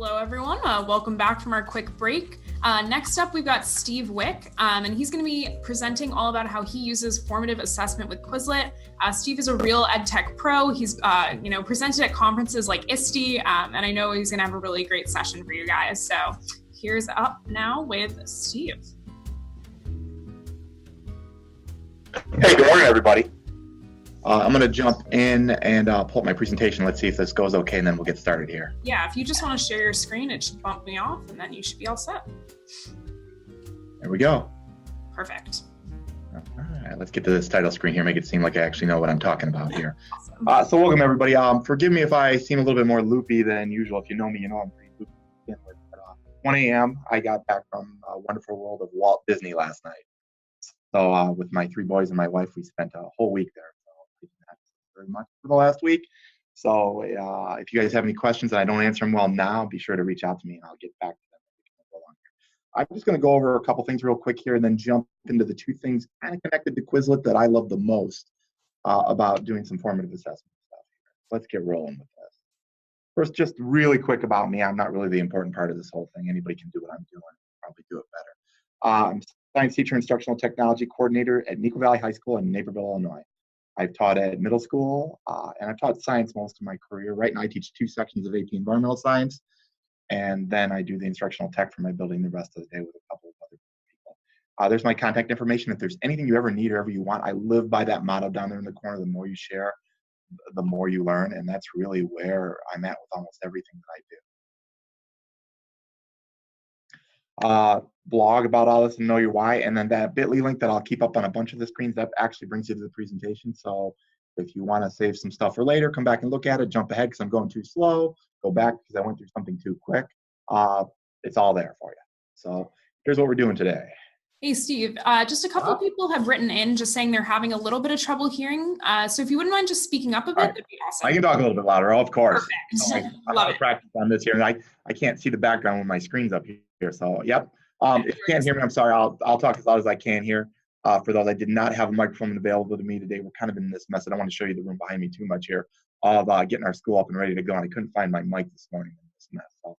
Hello, everyone. Welcome back from our quick break. Next up, we've got Steve Wick, and he's going to be presenting all about how he uses formative assessment with Quizlet. Steve is a real EdTech pro. He's, presented at conferences like ISTE, and I know he's going to have a really great session for you guys. So here's up now with Steve. Hey, good morning, everybody. I'm going to jump in and pull up my presentation. Let's see if this goes okay, and then we'll get started here. Yeah, if you just want to share your screen, it should bump me off, and then you should be all set. There we go. Perfect. All right, let's get to this title screen here, make it seem like I actually know what I'm talking about here. Awesome. So welcome, everybody. Forgive me if I seem a little bit more loopy than usual. If you know me, you know I'm pretty loopy to begin with. But, 1 a.m., I got back from a wonderful world of Walt Disney last night. So with my 3 boys and my wife, we spent a whole week there. Very much for the last week. So if you guys have any questions and I don't answer them well now, be sure to reach out to me and I'll get back to them. I'm just going to go over a couple things real quick here and then jump into the 2 things kind of connected to Quizlet that I love the most about doing some formative assessment stuff here. Let's get rolling with this. First, just really quick about me. I'm not really the important part of this whole thing. Anybody can do what I'm doing, probably do it better. I'm science teacher, instructional technology coordinator at Neuqua Valley High School in Naperville, Illinois. I've taught at middle school, and I've taught science most of my career. Right now, I teach 2 sections of AP Environmental Science, and then I do the instructional tech for my building the rest of the day with a couple of other people. There's my contact information. If there's anything you ever need or ever you want, I live by that motto down there in the corner. The more you share, the more you learn, and that's really where I'm at with almost everything that I do. Blog about all this and know your why, and then that bit.ly link that I'll keep up on a bunch of the screens, that actually brings you to the presentation. So if you want to save some stuff for later, come back and look at it, jump ahead because I'm going too slow, go back because I went through something too quick. It's all there for you. So here's what we're doing today. Hey, Steve, just a couple of people have written in just saying they're having a little bit of trouble hearing. So if you wouldn't mind just speaking up a bit, that'd be awesome. I can talk a little bit louder, of course. Perfect. I'm out of practice on this here, and I can't see the background when my screen's up here. So, yep. If you can't hear me, I'm sorry. I'll talk as loud as I can here. For those, I did not have a microphone available to me today. We're kind of in this mess. I don't want to show you the room behind me too much here of getting our school up and ready to go. And I couldn't find my mic this morning in this mess. So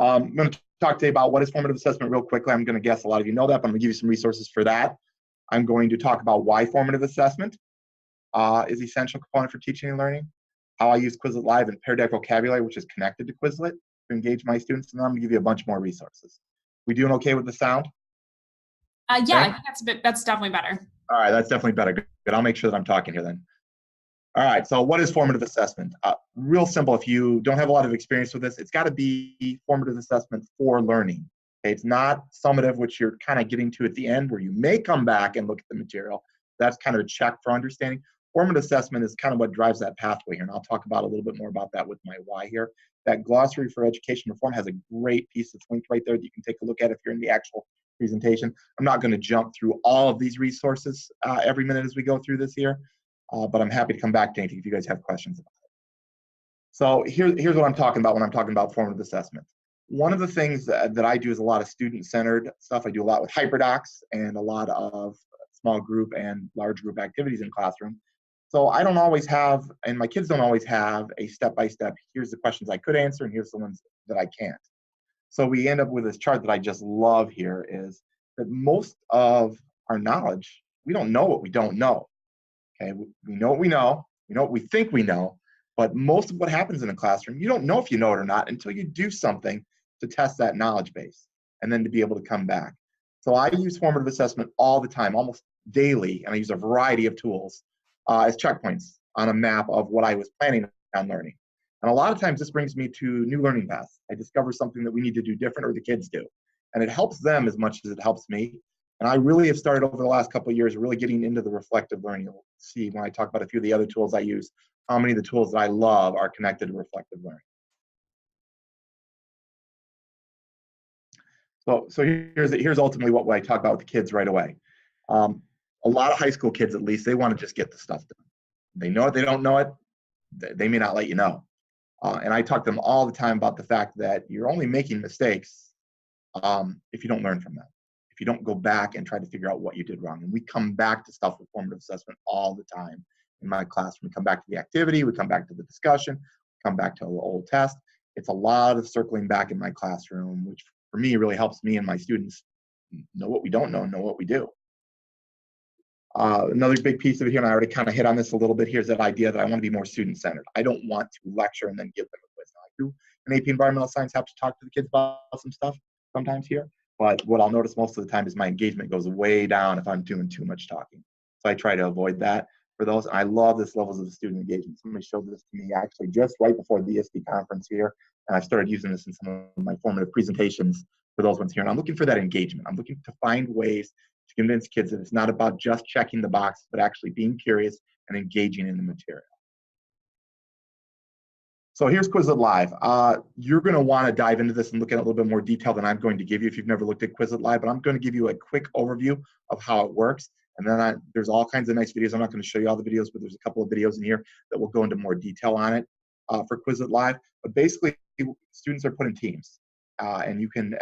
I'm going to talk today about what is formative assessment real quickly. I'm going to guess a lot of you know that, but I'm going to give you some resources for that. I'm going to talk about why formative assessment is an essential component for teaching and learning, how I use Quizlet Live and Pear vocabulary, which is connected to Quizlet to engage my students, and then I'm going to give you a bunch more resources. We doing okay with the sound? Yeah, okay. I think that's definitely better. All right, that's definitely better. Good. I'll make sure that I'm talking here then. All right, so what is formative assessment? Real simple. If you don't have a lot of experience with this, it's got to be formative assessment for learning. Okay? It's not summative, which you're kind of getting to at the end, where you may come back and look at the material. That's kind of a check for understanding. Formative assessment is kind of what drives that pathway here, and I'll talk about a little bit more about that with my why here. That glossary for education reform has a great piece that's linked right there that you can take a look at if you're in the actual presentation. I'm not going to jump through all of these resources every minute as we go through this here, but I'm happy to come back to anything if you guys have questions about it. So here's what I'm talking about when I'm talking about formative assessment. One of the things that I do is a lot of student-centered stuff. I do a lot with hyperdocs and a lot of small group and large group activities in classroom. So I don't always have, and my kids don't always have, a step-by-step, here's the questions I could answer and here's the ones that I can't. So we end up with this chart that I just love here, is that most of our knowledge, we don't know what we don't know. Okay, we know what we know what we think we know, but most of what happens in a classroom, you don't know if you know it or not until you do something to test that knowledge base and then to be able to come back. So I use formative assessment all the time, almost daily, and I use a variety of tools as checkpoints on a map of what I was planning on learning. And a lot of times this brings me to new learning paths. I discover something that we need to do different or the kids do. And it helps them as much as it helps me. And I really have started over the last couple of years really getting into the reflective learning. You'll see when I talk about a few of the other tools I use, how many of the tools that I love are connected to reflective learning. So here's ultimately what I talk about with the kids right away. A lot of high school kids, at least, they want to just get the stuff done. They know it, they don't know it, they may not let you know. And I talk to them all the time about the fact that you're only making mistakes if you don't learn from them, if you don't go back and try to figure out what you did wrong. And we come back to stuff with formative assessment all the time in my classroom. We come back to the activity, we come back to the discussion, we come back to the old test. It's a lot of circling back in my classroom, which for me really helps me and my students know what we don't know what we do. Another big piece of it here, and I already kind of hit on this a little bit here, is that idea that I want to be more student-centered. I don't want to lecture and then give them a quiz. Now, I do in AP Environmental Science have to talk to the kids about some stuff sometimes here, but what I'll notice most of the time is my engagement goes way down if I'm doing too much talking. So I try to avoid that for those. I love this levels of student engagement. Somebody showed this to me actually just right before the ESD conference here, and I started using this in some of my formative presentations for those ones here. And I'm looking for that engagement. I'm looking to find ways to convince kids that it's not about just checking the box, but actually being curious and engaging in the material. So here's Quizlet Live. You're going to want to dive into this and look at it a little bit more detail than I'm going to give you if you've never looked at Quizlet Live, but I'm going to give you a quick overview of how it works. And then there's all kinds of nice videos. I'm not going to show you all the videos, but there's a couple of videos in here that will go into more detail on it for Quizlet Live. But basically, students are put in teams, and you can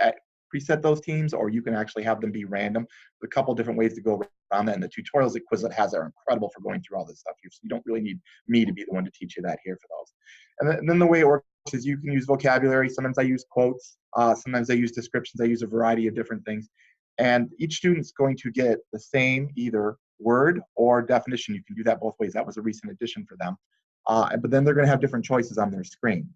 preset those teams, or you can actually have them be random. There's a couple different ways to go around that, and the tutorials that Quizlet has are incredible for going through all this stuff. You don't really need me to be the one to teach you that here for those. And then the way it works is you can use vocabulary. Sometimes I use quotes. Sometimes I use descriptions. I use a variety of different things. And each student's going to get the same either word or definition. You can do that both ways. That was a recent addition for them. But then they're going to have different choices on their screen.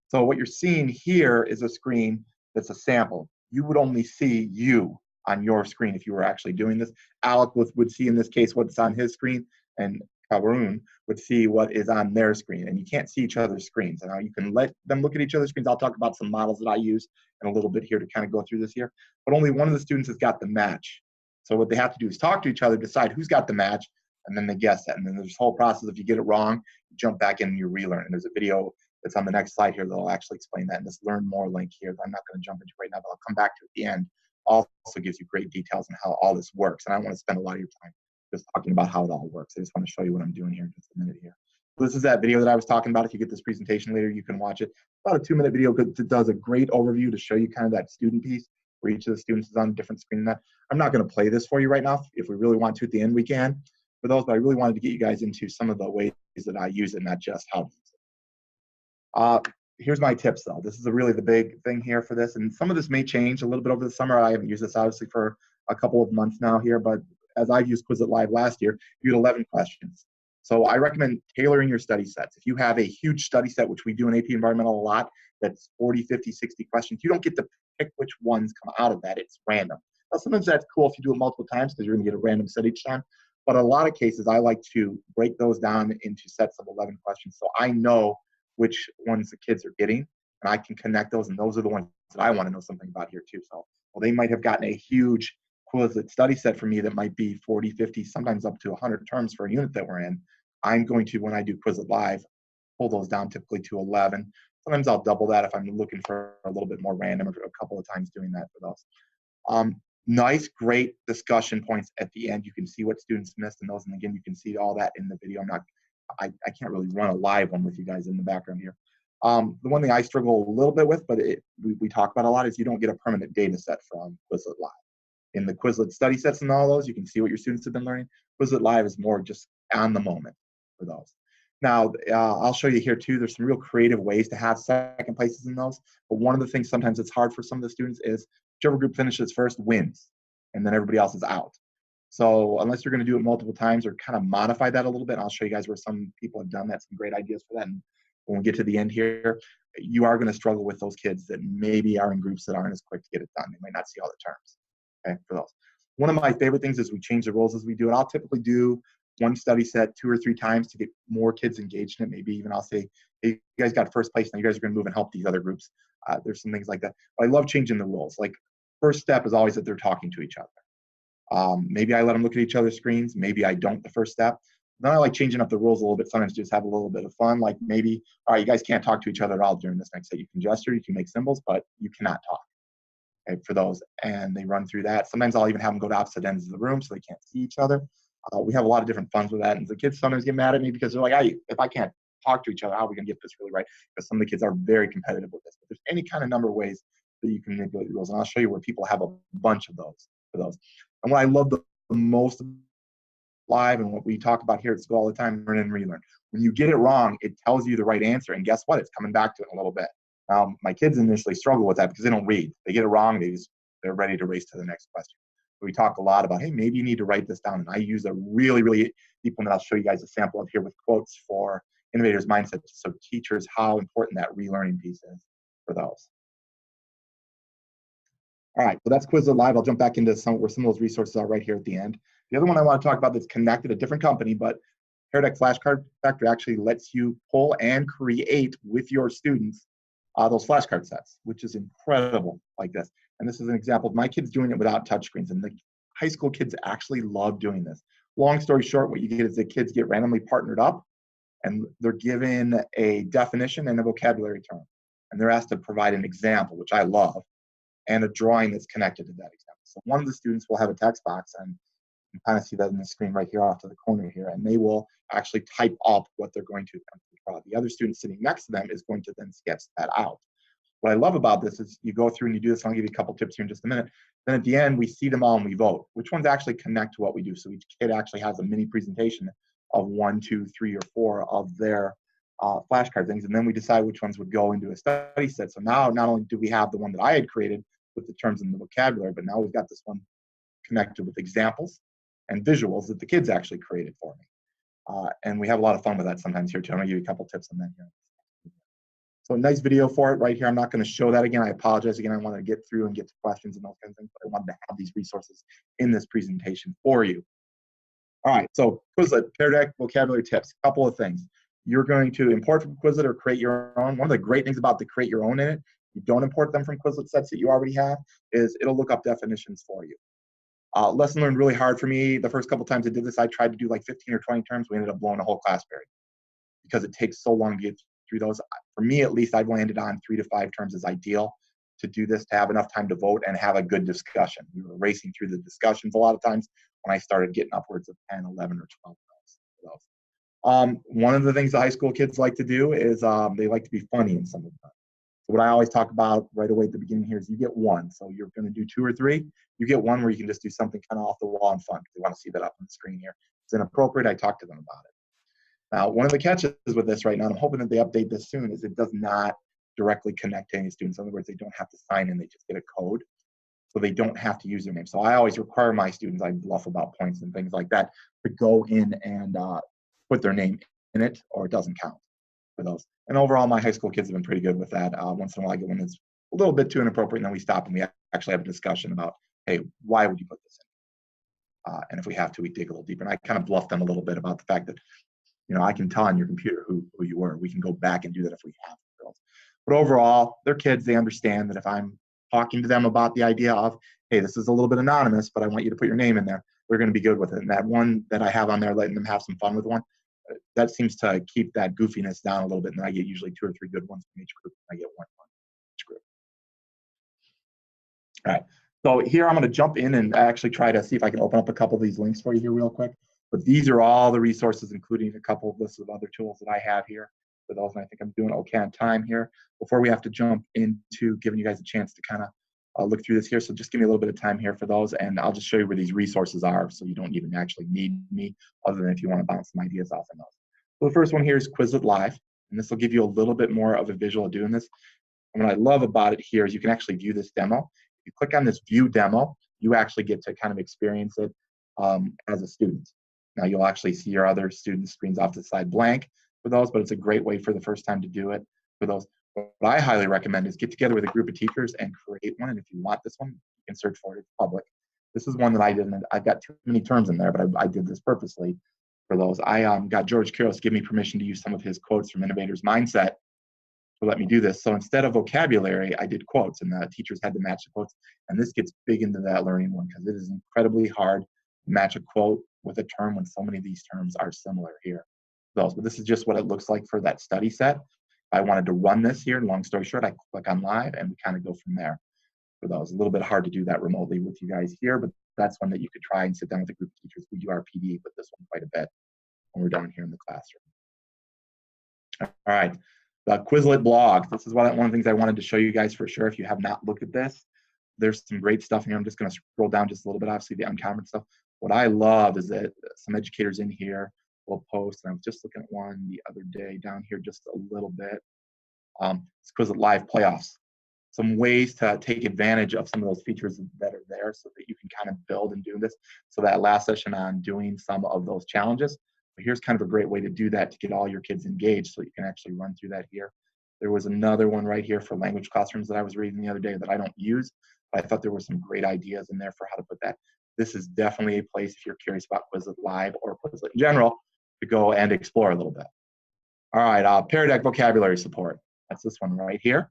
So what you're seeing here is a screen that's a sample. You would only see you on your screen if you were actually doing this. Alec would see in this case what's on his screen, and Kabarun would see what is on their screen. And you can't see each other's screens. Now you can let them look at each other's screens. I'll talk about some models that I use in a little bit here to kind of go through this here. But only one of the students has got the match. So what they have to do is talk to each other, decide who's got the match, and then they guess that. And then there's this whole process. If you get it wrong, you jump back in and you relearn. And there's a video that's on the next slide here that'll actually explain that. And this learn more link here that I'm not going to jump into right now, but I'll come back to at the end. Also gives you great details on how all this works. And I don't want to spend a lot of your time just talking about how it all works. I just want to show you what I'm doing here in just a minute here. So this is that video that I was talking about. If you get this presentation later, you can watch it. About a 2-minute video that does a great overview to show you kind of that student piece where each of the students is on a different screen. I'm not going to play this for you right now. If we really want to at the end, we can. For those, but I really wanted to get you guys into some of the ways that I use it, not just how to use it. Here's my tips though. This is really the big thing here for this. And some of this may change a little bit over the summer. I haven't used this obviously for a couple of months now here, but as I've used Quizlet Live last year, you had 11 questions. So I recommend tailoring your study sets. If you have a huge study set, which we do in AP Environmental a lot, that's 40, 50, 60 questions, you don't get to pick which ones come out of that. It's random. Now, sometimes that's cool if you do it multiple times because you're going to get a random set each time. But in a lot of cases, I like to break those down into sets of 11 questions so I know which ones the kids are getting, and I can connect those, and those are the ones that I want to know something about here too. So, well, they might have gotten a huge Quizlet study set for me that might be 40, 50, sometimes up to 100 terms for a unit that we're in. I'm going to, when I do Quizlet Live, pull those down typically to 11. Sometimes I'll double that if I'm looking for a little bit more random, or a couple of times doing that for those. Nice, great discussion points at the end. You can see what students missed in those, and again, you can see all that in the video. I can't really run a live one with you guys in the background here. The one thing I struggle a little bit with, but we talk about a lot, is you don't get a permanent data set from Quizlet Live. In the Quizlet study sets and all those, you can see what your students have been learning. Quizlet Live is more just on the moment for those. Now, I'll show you here too, there's some real creative ways to have second places in those. But one of the things sometimes it's hard for some of the students is whichever group finishes first wins, and then everybody else is out. So unless you're going to do it multiple times or kind of modify that a little bit, I'll show you guys where some people have done that, some great ideas for that. And when we get to the end here, you are going to struggle with those kids that maybe are in groups that aren't as quick to get it done. They might not see all the terms, okay, for those. One of my favorite things is we change the rules as we do it. I'll typically do one study set 2 or 3 times to get more kids engaged in it. Maybe even I'll say, hey, you guys got first place, now you guys are going to move and help these other groups. There's some things like that. But I love changing the rules. Like, first step is always that they're talking to each other. Maybe I let them look at each other's screens. Maybe I don't the first step. Then I like changing up the rules a little bit. Sometimes just have a little bit of fun. Like maybe, all right, you guys can't talk to each other at all during this next set. You can gesture, you can make symbols, but you cannot talk, okay, for those. And they run through that. Sometimes I'll even have them go to opposite ends of the room so they can't see each other. We have a lot of different funs with that. And the kids sometimes get mad at me because they're like, if I can't talk to each other, how are we going to get this really right? Because some of the kids are very competitive with this. But there's any kind of number of ways that you can manipulate the rules. And I'll show you where people have a bunch of those for those. And what I love the most live and what we talk about here at school all the time, learn and relearn. When you get it wrong, it tells you the right answer. And guess what? It's coming back to it in a little bit. My kids initially struggle with that because they don't read. They get it wrong, they're ready to race to the next question. So we talk a lot about, hey, maybe you need to write this down. And I use a really, really deep one that I'll show you guys a sample of here with quotes for innovators' mindset, so teachers how important that relearning piece is for those. All right, so that's Quizlet Live. I'll jump back into where some of those resources are right here at the end. The other one I want to talk about that's connected, a different company, but Pear Flashcard Factory actually lets you pull and create with your students those flashcard sets, which is incredible like this. And this is an example of my kids doing it without touchscreens. And the high school kids actually love doing this. Long story short, what you get is the kids get randomly partnered up and they're given a definition and a vocabulary term. And they're asked to provide an example, which I love, and a drawing that's connected to that example. So one of the students will have a text box, and you can kind of see that in the screen right here off to the corner here, and they will actually type up what they're going to attempt to draw. The other student sitting next to them is going to then sketch that out. What I love about this is you go through and you do this, and I'll give you a couple tips here in just a minute. Then at the end, we see them all and we vote. Which ones actually connect to what we do? So each kid actually has a mini presentation of 1, 2, 3, or 4 of their flashcard things, and then we decide which ones would go into a study set. So now not only do we have the one that I had created with the terms and the vocabulary, but now we've got this one connected with examples and visuals that the kids actually created for me. And we have a lot of fun with that sometimes here too. I'm gonna give you a couple tips on that here. So a nice video for it right here. I'm not gonna show that again. I apologize again. I wanted to get through and get to questions and those kinds of things, but I wanted to have these resources in this presentation for you. All right, so Quizlet, Pear Deck vocabulary tips. A couple of things. You're going to import from Quizlet or create your own. One of the great things about the create your own in it, you don't import them from Quizlet sets that you already have, is it'll look up definitions for you. Lesson learned really hard for me. The first couple times I did this, I tried to do like 15 or 20 terms. We ended up blowing a whole class period because it takes so long to get through those. For me, at least, I've landed on 3 to 5 terms is ideal to do this, to have enough time to vote and have a good discussion. We were racing through the discussions a lot of times when I started getting upwards of 10, 11, or 12 terms. One of the things the high school kids like to do is they like to be funny in some of them. So what I always talk about right away at the beginning here is you get 1. So you're going to do 2 or 3. You get 1 where you can just do something kind of off the wall and fun. They want to see that up on the screen here. If it's inappropriate, I talk to them about it. Now, one of the catches with this right now, and I'm hoping that they update this soon, is it does not directly connect to any students. In other words, they don't have to sign in. They just get a code. So they don't have to use their name. So I always require my students, I bluff about points and things like that, to go in and put their name in it, or it doesn't count for those. And overall, my high school kids have been pretty good with that. Once in a while, I get one that's a little bit too inappropriate, and then we stop and we actually have a discussion about, hey, why would you put this in? And if we have to, we dig a little deeper. And I kind of bluff them a little bit about the fact that, you know, I can tell on your computer who you were. We can go back and do that if we have to. But overall, they're kids. They understand that if I'm talking to them about the idea of, hey, this is a little bit anonymous, but I want you to put your name in there, they're going to be good with it. And that one that I have on there, letting them have some fun with one, that seems to keep that goofiness down a little bit. And I get usually 2 or 3 good ones from each group. I get 1 fun from each group. All right. So here I'm going to jump in and actually try to see if I can open up a couple of these links for you here real quick. But these are all the resources, including a couple of lists of other tools that I have here for those. And I think I'm doing okay on time here before we have to jump into giving you guys a chance to kind of look through this here. So just give me a little bit of time here for those, and I'll just show you where these resources are so you don't even actually need me, other than if you want to bounce some ideas off of those. So the first one here is Quizlet Live, and this will give you a little bit more of a visual of doing this. And what I love about it here is you can actually view this demo. If you click on this view demo, you actually get to kind of experience it as a student. Now you'll actually see your other students' screens off to the side blank for those, but it's a great way for the first time to do it for those. What I highly recommend is get together with a group of teachers and create one. And if you want this one, you can search for it. It's public. This is one that I didn't. I've got too many terms in there, but I did this purposely for those. I got George Kiros to give me permission to use some of his quotes from Innovators Mindset to let me do this. So instead of vocabulary, I did quotes, and the teachers had to match the quotes. And this gets big into that learning one because it is incredibly hard to match a quote with a term when so many of these terms are similar here. Those, but this is just what it looks like for that study set. I wanted to run this here, and long story short, I click on live and we kind of go from there. For those, a little bit hard to do that remotely with you guys here, but that's one that you could try and sit down with a group of teachers. We do our PD with this one quite a bit when we're down here in the classroom. All right, the Quizlet blog. This is one of the things I wanted to show you guys for sure. If you have not looked at this, there's some great stuff here. I'm just going to scroll down just a little bit, obviously the Unconference stuff. What I love is that some educators in here will post, and I was just looking at one the other day down here just a little bit. It's Quizlet Live playoffs. Some ways to take advantage of some of those features that are there so that you can kind of build and do this. So that last session on doing some of those challenges, but here's kind of a great way to do that to get all your kids engaged so you can actually run through that here. There was another one right here for language classrooms that I was reading the other day that I don't use, but I thought there were some great ideas in there for how to put that. This is definitely a place if you're curious about Quizlet Live or Quizlet in general to go and explore a little bit. All right, Pear Deck vocabulary support. That's this one right here.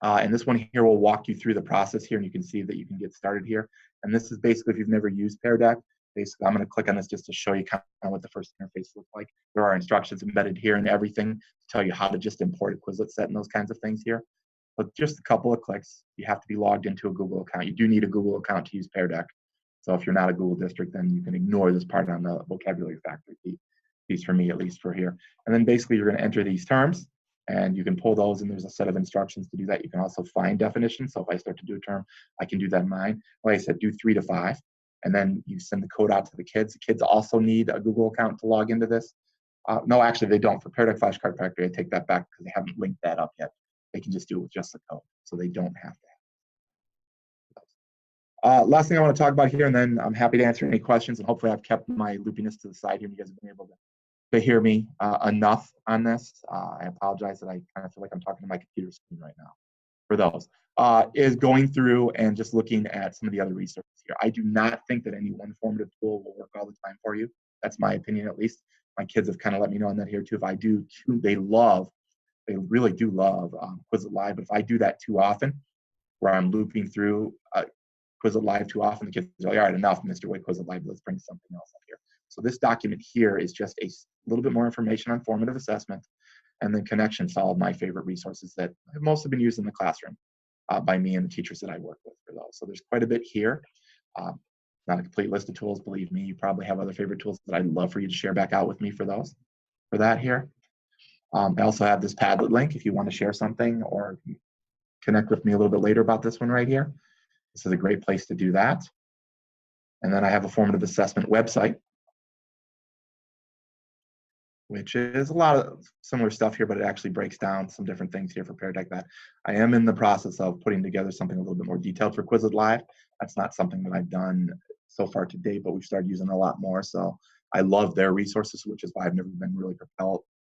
And this one here will walk you through the process here, and you can see that you can get started here. And this is basically, if you've never used Pear Deck, basically I'm going to click on this just to show you kind of what the first interface looks like. There are instructions embedded here and everything to tell you how to just import a Quizlet set and those kinds of things here. But just a couple of clicks, you have to be logged into a Google account. You do need a Google account to use Pear Deck. So if you're not a Google district, then you can ignore this part on the vocabulary factory piece for me, at least for here. And then basically you're going to enter these terms, and you can pull those, and there's a set of instructions to do that. You can also find definitions. So if I start to do a term, I can do that in mine. Like I said, do 3 to 5, and then you send the code out to the kids. The kids also need a Google account to log into this. No, actually they don't. For Pear Deck Flashcard Factory, I take that back because they haven't linked that up yet. They can just do it with just the code, so they don't have to. Last thing I want to talk about here, and then I'm happy to answer any questions, and hopefully I've kept my loopiness to the side here. You guys have been able to hear me enough on this. I apologize that I kind of feel like I'm talking to my computer screen right now. For those, is going through and just looking at some of the other resources here. I do not think that any one formative tool will work all the time for you. That's my opinion, at least. My kids have kind of let me know on that here too. If I do too, they really do love Quizlet Live, but if I do that too often, where I'm looping through Quizlet Live too often, the kids are like, all right, enough, Mr. Wait, Quizlet Live, let's bring something else up here. So this document here is just a little bit more information on formative assessment, and then connections to all of my favorite resources that have mostly been used in the classroom by me and the teachers that I work with for those. So there's quite a bit here. Not a complete list of tools, believe me. You probably have other favorite tools that I'd love for you to share back out with me for that here. I also have this Padlet link if you want to share something or connect with me a little bit later about this one right here. This is a great place to do that. And then I have a formative assessment website, which is a lot of similar stuff here, but it actually breaks down some different things here for Pear Deck that I am in the process of putting together something a little bit more detailed for Quizlet Live. That's not something that I've done so far to date, but we've started using a lot more. So I love their resources, which is why I've never been really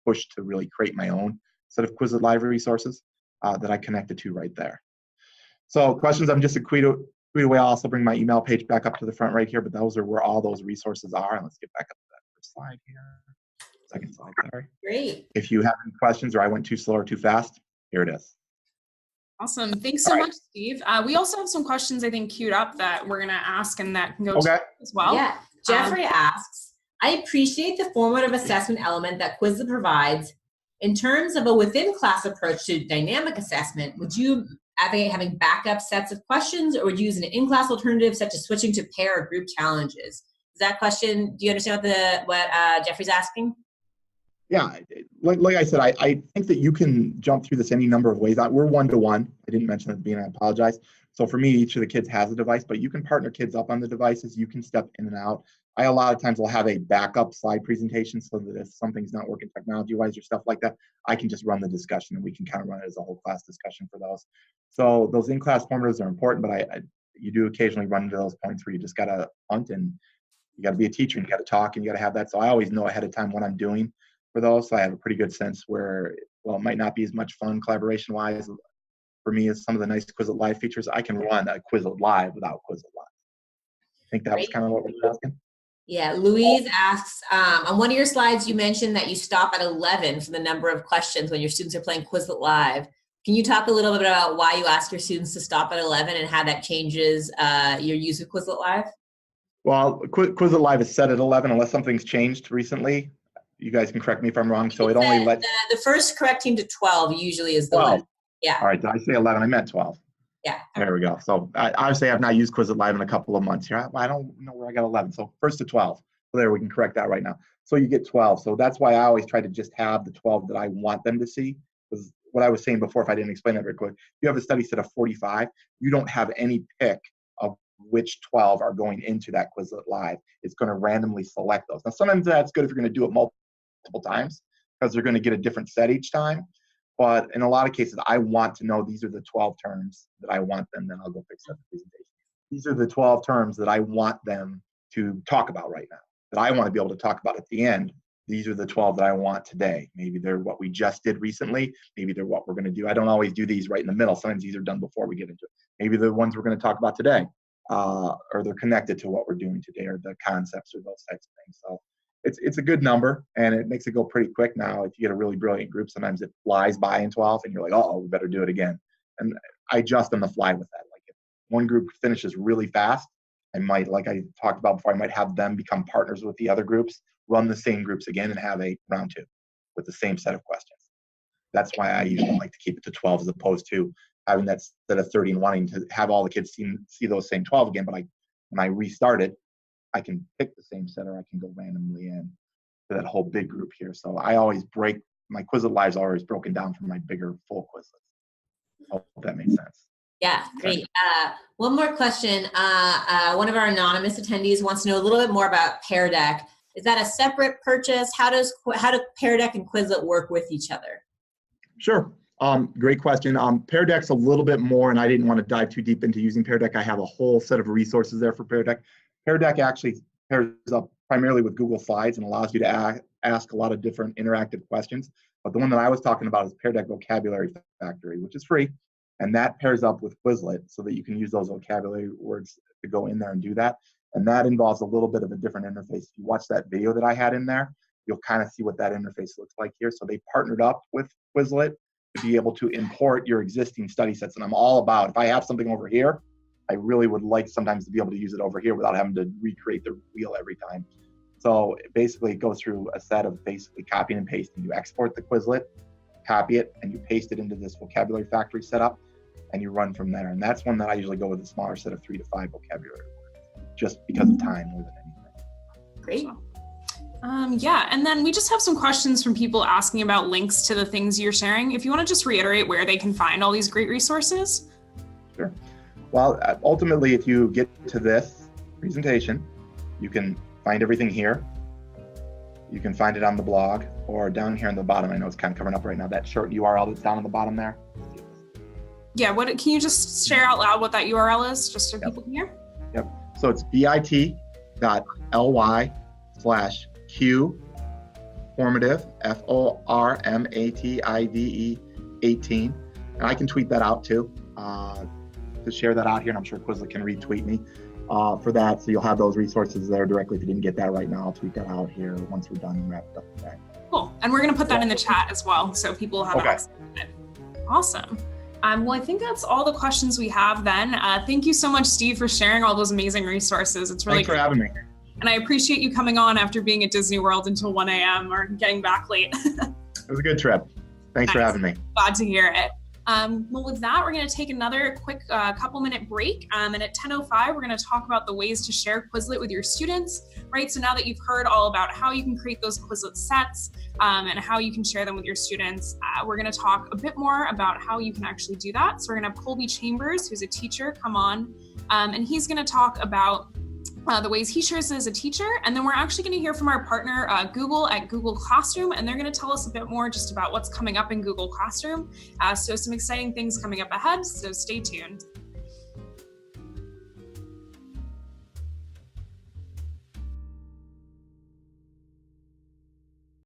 pushed to really create my own set of Quizlet Live resources that I connected to right there. So questions, I'm just a tweet away. I'll also bring my email page back up to the front right here, but those are where all those resources are. And let's get back up to that first slide here. Second slide, sorry. Great. If you have any questions or I went too slow or too fast, here it is. Awesome. Thanks so much, Steve. We also have some questions, I think, queued up that we're going to ask and that can go to as well. Yeah. Jeffrey asks, I appreciate the formative assessment element that Quizlet provides. In terms of a within-class approach to dynamic assessment, would you advocate having backup sets of questions, or would you use an in-class alternative such as switching to pair or group challenges? Is that question, do you understand what Jeffrey's asking? Yeah, like I said, I think that you can jump through this any number of ways. We're one-to-one. I didn't mention at the beginning, I apologize. So for me, each of the kids has a device, but you can partner kids up on the devices. You can step in and out. I a lot of times will have a backup slide presentation so that if something's not working technology-wise or stuff like that, I can just run the discussion and we can kind of run it as a whole class discussion for those. So those in-class formatives are important, but you do occasionally run into those points where you just got to hunt and you got to be a teacher and you got to talk and you got to have that. So I always know ahead of time what I'm doing for those. So I have a pretty good sense where, well, it might not be as much fun collaboration-wise for me as some of the nice Quizlet Live features. I can run a Quizlet Live without Quizlet Live. I think that was kind of what we were asking. Yeah, Louise asks, on one of your slides, you mentioned that you stop at 11 for the number of questions when your students are playing Quizlet Live. Can you talk a little bit about why you ask your students to stop at 11 and how that changes your use of Quizlet Live? Well, Quizlet Live is set at 11 unless something's changed recently. You guys can correct me if I'm wrong. So it only lets the first correcting to 12 usually is the 12. one. Yeah. All right. Did I say 11? I meant 12. Yeah. There we go. So obviously I've not used Quizlet Live in a couple of months here. I don't know where I got 11. So first to 12. So there, we can correct that right now. So you get 12. So that's why I always try to just have the 12 that I want them to see. Because what I was saying before, if I didn't explain that very quick, if you have a study set of 45, you don't have any pick of which 12 are going into that Quizlet Live. It's going to randomly select those. Now, sometimes that's good if you're going to do it multiple times because they're going to get a different set each time. But in a lot of cases, I want to know these are the 12 terms that I want them, then I'll go fix that presentation. These are the 12 terms that I want them to talk about right now, that I want to be able to talk about at the end. These are the 12 that I want today. Maybe they're what we just did recently. Maybe they're what we're going to do. I don't always do these right in the middle. Sometimes these are done before we get into it. Maybe they're the ones we're going to talk about today, or they're connected to what we're doing today, or the concepts, or those types of things. So it's a good number, and it makes it go pretty quick now. If you get a really brilliant group, sometimes it flies by in 12, and you're like, oh, we better do it again. And I adjust on the fly with that. Like if one group finishes really fast, I might, like I talked about before, I might have them become partners with the other groups, run the same groups again, and have a round 2 with the same set of questions. That's why I usually like to keep it to 12 as opposed to having that set of 30 and wanting to have all the kids see those same 12 again. But when I restart it, I can pick the same set, or I can go randomly in to that whole big group here. So I always break, my Quizlet Live's always broken down from my bigger full Quizlets. I hope that makes sense. Yeah, great. One more question. One of our anonymous attendees wants to know a little bit more about Pear Deck. Is that a separate purchase? How do Pear Deck and Quizlet work with each other? Sure. Great question. Pear Deck's a little bit more, and I didn't want to dive too deep into using Pear Deck. I have a whole set of resources there for Pear Deck. Pear Deck actually pairs up primarily with Google Slides and allows you to ask a lot of different interactive questions. But the one that I was talking about is Pear Deck Vocabulary Factory, which is free. And that pairs up with Quizlet so that you can use those vocabulary words to go in there and do that. And that involves a little bit of a different interface. If you watch that video that I had in there, you'll kind of see what that interface looks like here. So they partnered up with Quizlet to be able to import your existing study sets. And I'm all about, if I have something over here, I really would like sometimes to be able to use it over here without having to recreate the wheel every time. So basically it goes through a set of basically copying and pasting. You export the Quizlet, copy it, and you paste it into this vocabulary factory setup, and you run from there. And that's one that I usually go with a smaller set of 3 to 5 vocabulary words, just because of time more than anything. Great. Yeah, and then we just have some questions from people asking about links to the things you're sharing. If you want to just reiterate where they can find all these great resources. Sure. Well, ultimately, if you get to this presentation, you can find everything here. You can find it on the blog or down here on the bottom. I know it's kind of covering up right now, that short URL that's down on the bottom there. Yeah, can you just share out loud what that URL is, just so people can hear? Yep. So it's bit.ly/Q formative, FORMATIVE 18. And I can tweet that out too, to share that out here. And I'm sure Quizlet can retweet me for that. So you'll have those resources there directly. If you didn't get that right now, I'll tweet that out here once we're done and wrapped up with that. Cool. And we're going to put that in the chat as well, so people have access to it. Awesome. Well, I think that's all the questions we have then. Thank you so much, Steve, for sharing all those amazing resources. It's really Thanks for having me. And I appreciate you coming on after being at Disney World until 1 a.m. or getting back late. It was a good trip. Thanks for having me. Glad to hear it. Well, with that, we're going to take another quick couple-minute break. And at 10:05, we're going to talk about the ways to share Quizlet with your students, right? So now that you've heard all about how you can create those Quizlet sets and how you can share them with your students, we're going to talk a bit more about how you can actually do that. So we're going to have Colby Chambers, who's a teacher, come on, and he's going to talk about the ways he shares as a teacher. And then we're actually going to hear from our partner, Google at Google Classroom, and they're going to tell us a bit more just about what's coming up in Google Classroom. So some exciting things coming up ahead, so stay tuned.